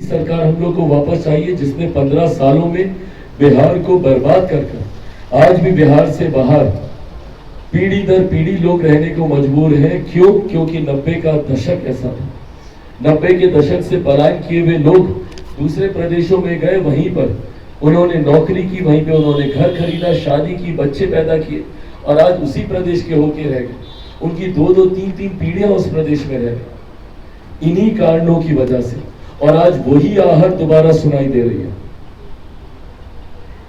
सरकार हम लोग को वापस चाहिए, जिसने 15 सालों में बिहार को बर्बाद कर आज भी बिहार से बाहर पीढ़ी दर पीढ़ी लोग रहने को मजबूर हैं। क्यों? क्योंकि 90 का दशक ऐसा था। 90 के दशक से पलायन किए हुए लोग दूसरे प्रदेशों में गए, वहीं पर उन्होंने नौकरी की, वहीं पे उन्होंने घर खरीदा, शादी की, बच्चे पैदा किए और आज उसी प्रदेश के होके रह गए। उनकी 2-2, 3-3 पीढ़ियां उस प्रदेश में रह गई इन्हीं कारणों की वजह से, और आज वही आहट दोबारा सुनाई दे रही है।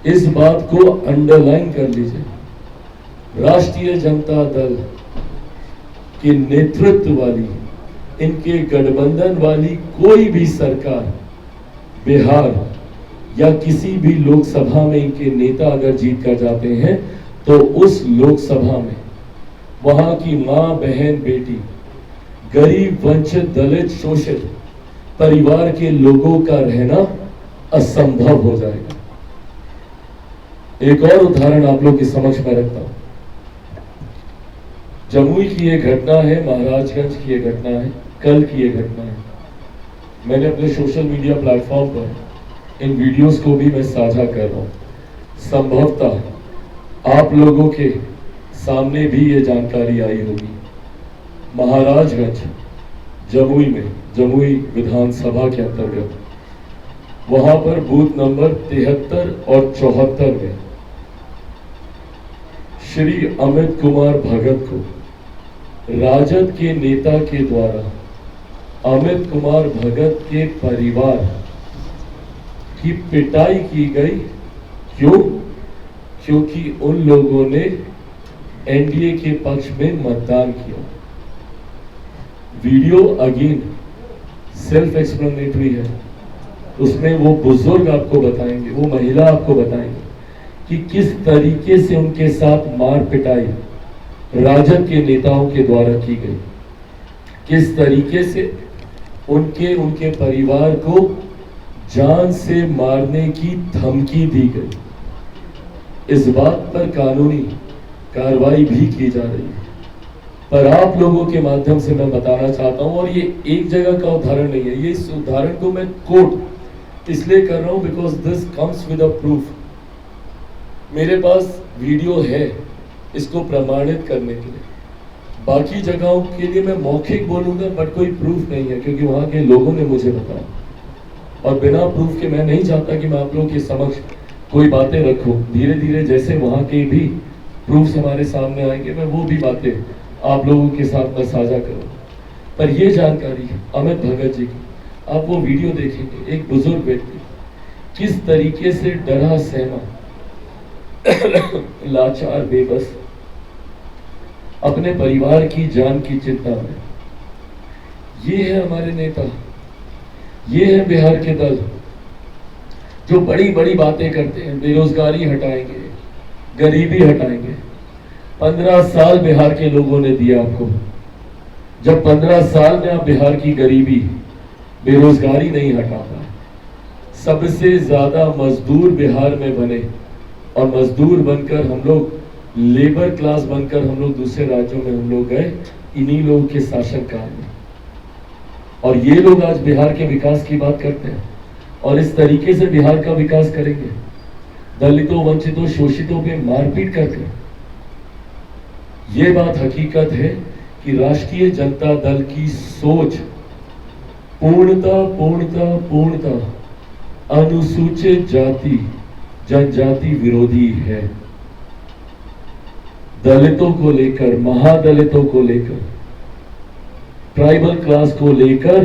इस बात को अंडरलाइन कर लीजिए, राष्ट्रीय जनता दल के नेतृत्व वाली, इनके गठबंधन वाली कोई भी सरकार बिहार या किसी भी लोकसभा में इनके नेता अगर जीत कर जाते हैं तो उस लोकसभा में वहां की मां, बहन, बेटी, गरीब, वंचित, दलित, शोषित परिवार के लोगों का रहना असंभव हो जाएगा। एक और उदाहरण आप लोग के समक्ष में रखता हूं। जमुई की यह घटना है, महाराजगंज की यह घटना है, कल की यह घटना है। मैंने अपने सोशल मीडिया प्लेटफॉर्म पर इन वीडियोस को भी मैं साझा कर रहा हूं। संभवतः आप लोगों के सामने भी ये जानकारी आई होगी। महाराजगंज जमुई में, जमुई विधानसभा के अंतर्गत, वहां पर बूथ नंबर 73 और 74 में श्री अमित कुमार भगत को राजद के नेता के द्वारा अमित कुमार भगत के परिवार की पिटाई की गई। क्यों? क्योंकि उन लोगों ने एनडीए के पक्ष में मतदान किया। वीडियो अगेन सेल्फ एक्सप्लेनेटरी है, उसमें वो बुजुर्ग आपको बताएंगे, वो महिला आपको बताएंगे कि किस तरीके से उनके साथ मार पिटाई राजद के नेताओं के द्वारा की गई, किस तरीके से उनके परिवार को जान से मारने की धमकी दी गई। इस बात पर कानूनी कार्रवाई भी की जा रही है। पर आप लोगों के माध्यम से मैं बताना चाहता हूं, और ये एक जगह का उदाहरण नहीं है, ये इस उदाहरण को मैं कोट इसलिए कर रहा हूं because this comes with a proof. मेरे पास वीडियो है इसको प्रमाणित करने के लिए। बाकी जगहों के लिए मैं मौखिक बोलूंगा, बट कोई प्रूफ नहीं है, क्योंकि वहां के लोगों ने मुझे बताया, और बिना प्रूफ के मैं नहीं चाहता कि मैं आप लोगों के समक्ष कोई बातें रखूं। धीरे धीरे जैसे वहां के भी प्रूफ हमारे सामने आएंगे, मैं वो भी बातें आप लोगों के साथ मैं साझा करूं। पर ये जानकारी अमित भगत जी की, आप वो वीडियो देखेंगे, एक बुजुर्ग व्यक्ति किस तरीके से डरा सहमा, लाचार, बेबस, अपने परिवार की जान की चिंता में। ये है हमारे नेता, ये है बिहार के दल जो बड़ी बड़ी बातें करते हैं, बेरोजगारी हटाएंगे, गरीबी हटाएंगे। 15 साल बिहार के लोगों ने दिया आपको। जब 15 साल में आप बिहार की गरीबी, बेरोजगारी नहीं हटा पाए, सबसे ज्यादा मजदूर बिहार में बने, और मजदूर बनकर हम लोग, लेबर क्लास बनकर हम लोग दूसरे राज्यों में हम लोग गए इन्हीं लोगों के शासनकाल में। और ये लोग आज बिहार के विकास की बात करते हैं और इस तरीके से बिहार का विकास करेंगे, दलितों, वंचितों, शोषितों पे मारपीट करके। ये बात हकीकत है कि राष्ट्रीय जनता दल की सोच पूर्णतः अनुसूचित जाति, जनजाति विरोधी है। दलितों को लेकर, महादलितों को लेकर, ट्राइबल क्लास को लेकर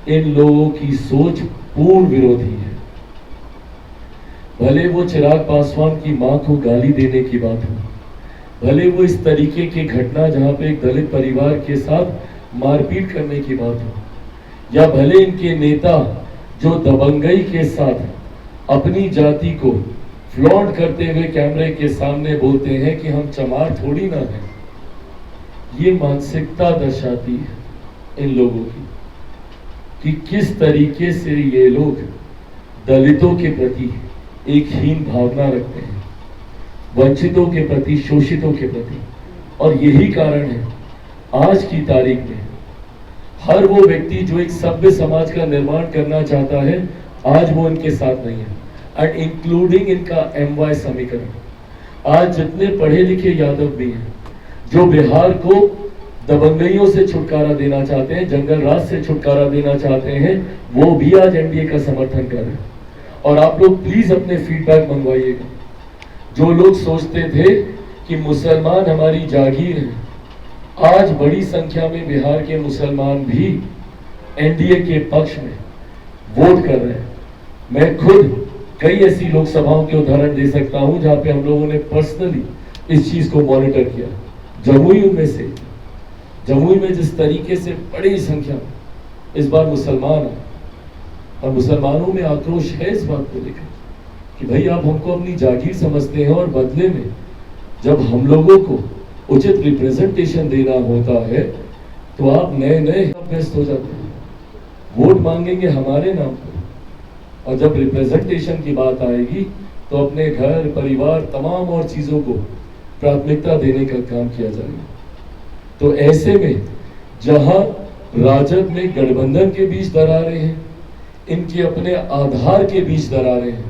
इन लोगों की सोच पूर्ण विरोधी है। भले वो चिराग पासवान की मां को गाली देने की बात हो, भले वो इस तरीके की घटना जहां पे एक दलित परिवार के साथ मारपीट करने की बात हो, या भले इनके नेता जो दबंगई के साथ अपनी जाति को फ्लॉन्ट करते हुए कैमरे के सामने बोलते हैं कि हम चमार थोड़ी ना हैं। ये मानसिकता दर्शाती है इन लोगों की कि किस तरीके से ये लोग दलितों के प्रति एक हीन भावना रखते हैं, वंचितों के प्रति, शोषितों के प्रति। और यही कारण है आज की तारीख में हर वो व्यक्ति जो एक सभ्य समाज का निर्माण करना चाहता है, आज वो इनके साथ नहीं है, एंड इंक्लूडिंग इनका MY समीकरण। आज जितने पढ़े लिखे यादव भी हैं जो बिहार को दबंगइयों से छुटकारा देना चाहते हैं, जंगल राज से छुटकारा देना चाहते हैं, वो भी आज एनडीए का समर्थन कर रहे हैं। और आप लोग प्लीज अपने फीडबैक मंगवाइएगा। जो लोग सोचते थे कि मुसलमान हमारी जागीर है, आज बड़ी संख्या में बिहार के मुसलमान भी एनडीए के पक्ष में वोट कर रहे हैं। मैं खुद कई ऐसी लोकसभाओं के उदाहरण दे सकता हूं जहां पे हम लोगों ने पर्सनली इस चीज को मॉनिटर किया। जमुई में जिस तरीके से बड़ी संख्या में इस बार मुसलमान है, और मुसलमानों में आक्रोश है इस बात को लेकर कि भाई आप हमको अपनी जागीर समझते हैं और बदले में जब हम लोगों को उचित रिप्रेजेंटेशन देना होता है तो आप नए व्यस्त हो जाते हैं, वोट मांगेंगे हमारे नाम पर, और जब रिप्रेजेंटेशन की बात आएगी तो अपने घर परिवार तमाम और चीजों को प्राथमिकता देने का काम किया जाएगा। तो ऐसे में जहां राजद में गठबंधन के बीच दरारें हैं, इनके अपने आधार के बीच दरारें हैं,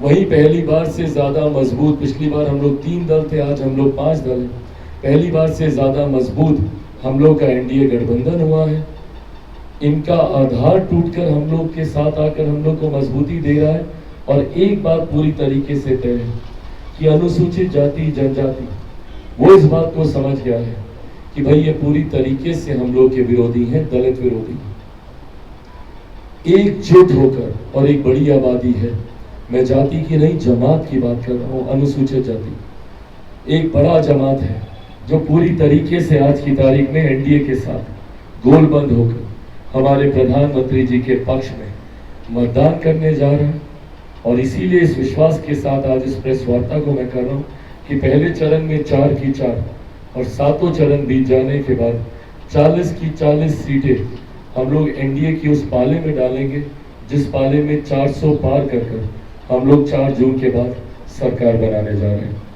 वहीं पहली बार से ज्यादा मजबूत, पिछली बार हम लोग 3 दल थे, आज हम लोग 5 दल हैं, पहली बार से ज्यादा मजबूत हम लोग का एनडीए गठबंधन हुआ है। इनका आधार टूटकर हम लोग के साथ आकर हम लोग को मजबूती दे रहा है। और एक बात पूरी तरीके से तय है कि अनुसूचित जाति जनजाति वो इस बात को समझ गया है कि भाई ये पूरी तरीके से हम लोग के विरोधी हैं, दलित विरोधी। एकजुट होकर, और एक बड़ी आबादी है, मैं जाति की नहीं जमात की बात कर रहा हूं, अनुसूचित जाति एक बड़ा जमात है जो पूरी तरीके से आज की तारीख में एनडीए के साथ गोलबंद होकर हमारे प्रधानमंत्री जी के पक्ष में मतदान करने जा रहे हैं। और इसीलिए इस विश्वास के साथ आज इस प्रेस वार्ता को मैं कर रहा हूं कि पहले चरण में 4 की 4 और 7 चरण बीत जाने के बाद 40 की 40 सीटें हम लोग एनडीए की उस पाले में डालेंगे जिस पाले में 400 पार कर हम लोग 4 जून के बाद सरकार बनाने जा रहे हैं।